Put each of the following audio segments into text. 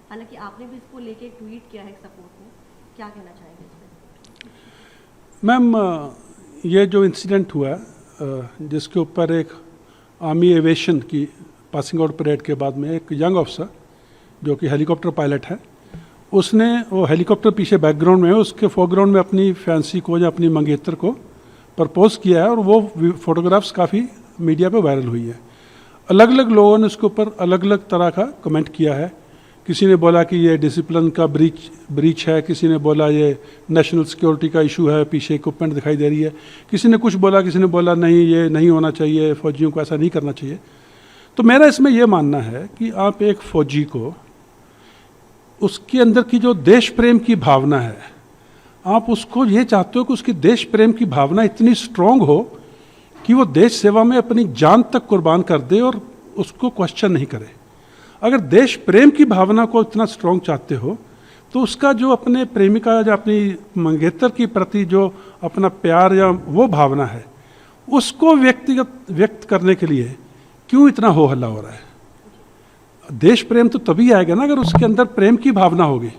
हालांकि आपने भी इसको लेके एक ट्वीट किया है सपोर्ट में, क्या कहना चाहेंगे इस पर? मैम, ये जो इंसिडेंट हुआ है, जिसके ऊपर एक आर्मी एविएशन की पासिंग आउट परेड के बाद में एक यंग ऑफिसर जो कि हेलीकॉप्टर पायलट है, उसने वो हेलीकॉप्टर पीछे बैकग्राउंड में है, उसके फोरग्राउंड में अपनी फैंसी को या अपनी मंगेतर को प्रपोज किया है और वो फोटोग्राफ्स काफ़ी मीडिया पे वायरल हुई है। अलग अलग लोगों ने उसके ऊपर अलग अलग तरह का कमेंट किया है। किसी ने बोला कि ये डिसिप्लिन का ब्रीच है, किसी ने बोला ये नेशनल सिक्योरिटी का इशू है, पीछे इक्विपमेंट दिखाई दे रही है, किसी ने कुछ बोला, किसी ने बोला नहीं ये नहीं होना चाहिए, फौजियों को ऐसा नहीं करना चाहिए। तो मेरा इसमें यह मानना है कि आप एक फौजी को उसके अंदर की जो देश प्रेम की भावना है, आप उसको ये चाहते हो कि उसकी देश प्रेम की भावना इतनी स्ट्रांग हो कि वो देश सेवा में अपनी जान तक कुर्बान कर दे और उसको क्वेश्चन नहीं करे। अगर देश प्रेम की भावना को इतना स्ट्रांग चाहते हो तो उसका जो अपने प्रेमिका या अपनी मंगेतर के प्रति जो अपना प्यार या वो भावना है उसको व्यक्त करने के लिए क्यों इतना हो हल्ला हो रहा है? देश प्रेम तो तभी आएगा ना अगर उसके अंदर प्रेम की भावना होगी,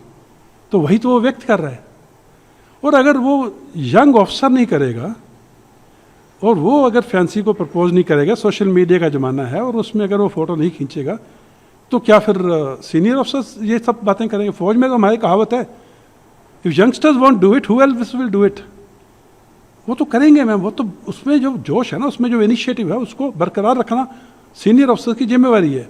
तो वही तो वो व्यक्त कर रहा है। और अगर वो यंग ऑफिसर नहीं करेगा और वो अगर फैंसी को प्रपोज नहीं करेगा, सोशल मीडिया का ज़माना है और उसमें अगर वो फ़ोटो नहीं खींचेगा, तो क्या फिर सीनियर ऑफिसर्स ये सब बातें करेंगे? फौज में तो हमारी कहावत है, if youngsters want do it who else will do it. वो तो करेंगे मैम, वो तो उसमें जो जोश है ना, उसमें जो इनिशिएटिव है उसको बरकरार रखना सीनियर ऑफिसर की जिम्मेवारी है।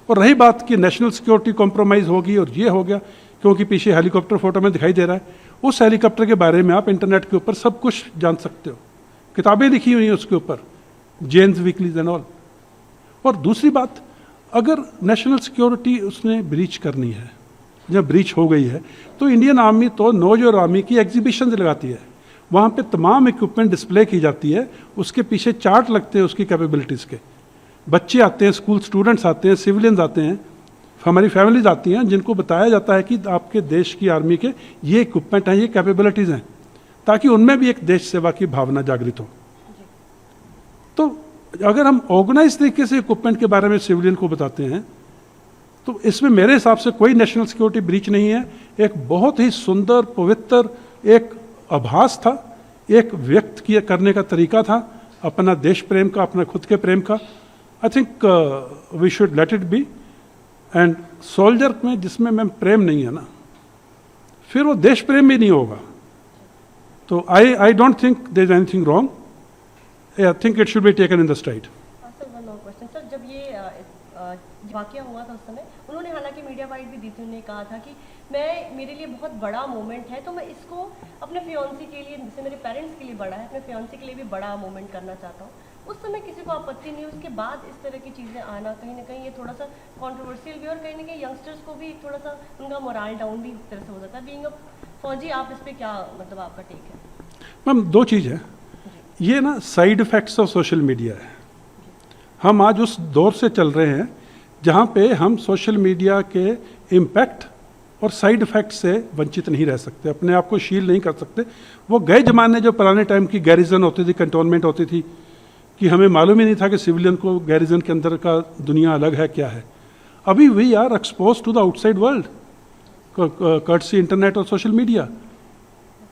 और रही बात कि नेशनल सिक्योरिटी कॉम्प्रोमाइज़ होगी और ये हो गया क्योंकि पीछे हेलीकॉप्टर फोटो में दिखाई दे रहा है, उस हेलीकॉप्टर के बारे में आप इंटरनेट के ऊपर सब कुछ जान सकते हो, किताबें लिखी हुई हैं उसके ऊपर, जेन्स वीकलीज एंड ऑल। और दूसरी बात, अगर नेशनल सिक्योरिटी उसने ब्रीच करनी है, जब ब्रीच हो गई है तो इंडियन आर्मी तो नौजवान आर्मी की एग्जीबिशन लगाती है, वहाँ पे तमाम इक्विपमेंट डिस्प्ले की जाती है, उसके पीछे चार्ट लगते हैं उसकी कैपेबिलिटीज़ के। बच्चे आते हैं, स्कूल स्टूडेंट्स आते हैं, सिविलियंस आते हैं, हमारी फैमिलीज आती हैं, जिनको बताया जाता है कि आपके देश की आर्मी के ये इक्विपमेंट हैं, ये कैपेबिलिटीज़ हैं, ताकि उनमें भी एक देश सेवा की भावना जागृत हो। तो अगर हम ऑर्गेनाइज तरीके से इक्विपमेंट के बारे में सिविलियन को बताते हैं तो इसमें मेरे हिसाब से कोई नेशनल सिक्योरिटी ब्रीच नहीं है। एक बहुत ही सुंदर पवित्र एक आभास था, एक व्यक्त किया करने का तरीका था अपना देश प्रेम का, अपना खुद के प्रेम का। I think we should let it be. And soldier में जिसमें मैम प्रेम नहीं है ना, फिर वो देश प्रेम भी नहीं होगा। तो I don't think there is anything wrong. I think it should be taken in the stride. Sir one और क्वेश्चन सर, जब ये वाकया हुआ था उस समय उन्होंने हालांकि मीडिया वाइड भी दी थी, उन्होंने कहा था कि मेरे लिए बहुत बड़ा मोमेंट है, तो मैं इसको अपने फियांसी के लिए, जैसे मेरे पेरेंट्स के लिए बड़ा है, अपने फियांसी के लिए भी बड़ा मोमेंट करना चाहता हूँ। उस समय किसी को आपत्ति नहीं, उसके बाद इस तरह की चीज़ें आना कहीं ना कहीं ये थोड़ा सा कॉन्ट्रोवर्शियल भी, और कहीं ना कहीं यंगस्टर्स को भी थोड़ा सा उनका मोरल डाउन भी इस तरह से हो जाता है। बीइंग अ फौजी, आप इस पर क्या मतलब आपका टेक है? मैम, दो चीज़ है, ये ना side effects of social media है। हम आज उस दौर से चल रहे हैं जहाँ पे हम सोशल मीडिया के इम्पैक्ट और साइड इफ़ेक्ट से वंचित नहीं रह सकते, अपने आप को शील नहीं कर सकते। वो गए ज़माने जो पुराने टाइम की गैरिजन होती थी, कंटोनमेंट होती थी, कि हमें मालूम ही नहीं था कि सिविलियन को गैरिजन के अंदर का दुनिया अलग है क्या है। अभी we are exposed to the outside world courtesy internet और social media.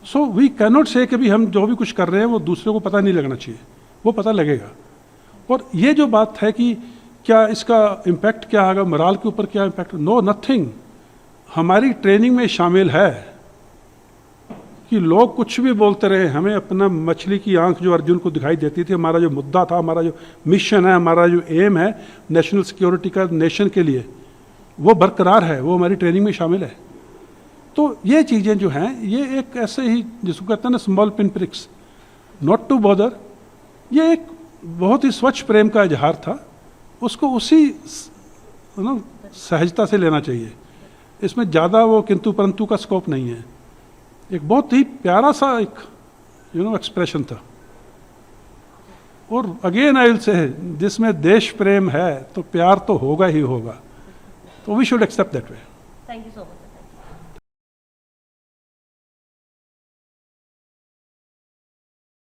So we cannot say कि भी हम जो भी कुछ कर रहे हैं वो दूसरे को पता नहीं लगना चाहिए, वो पता लगेगा। और ये जो बात है कि क्या इसका इम्पैक्ट क्या आएगा, मोरल के ऊपर क्या इम्पैक्ट, नो नथिंग। हमारी ट्रेनिंग में शामिल है कि लोग कुछ भी बोलते रहे, हमें अपना मछली की आंख जो अर्जुन को दिखाई देती थी, हमारा जो मुद्दा था, हमारा जो मिशन है, हमारा जो एम है नेशनल सिक्योरिटी का नेशन के लिए, वो बरकरार है, वो हमारी ट्रेनिंग में शामिल है। तो ये चीज़ें जो हैं, ये एक ऐसे ही जिसको कहते हैं ना small pin pricks, not to bother, ये एक बहुत ही स्वच्छ प्रेम का इजहार था, उसको उसी सहजता से लेना चाहिए। इसमें ज़्यादा वो किंतु परंतु का स्कोप नहीं है। एक बहुत ही प्यारा सा एक एक्सप्रेशन था। और अगेन आई विल से, जिसमें देश प्रेम है तो प्यार तो होगा ही होगा, तो we should accept that way. Thank you so much.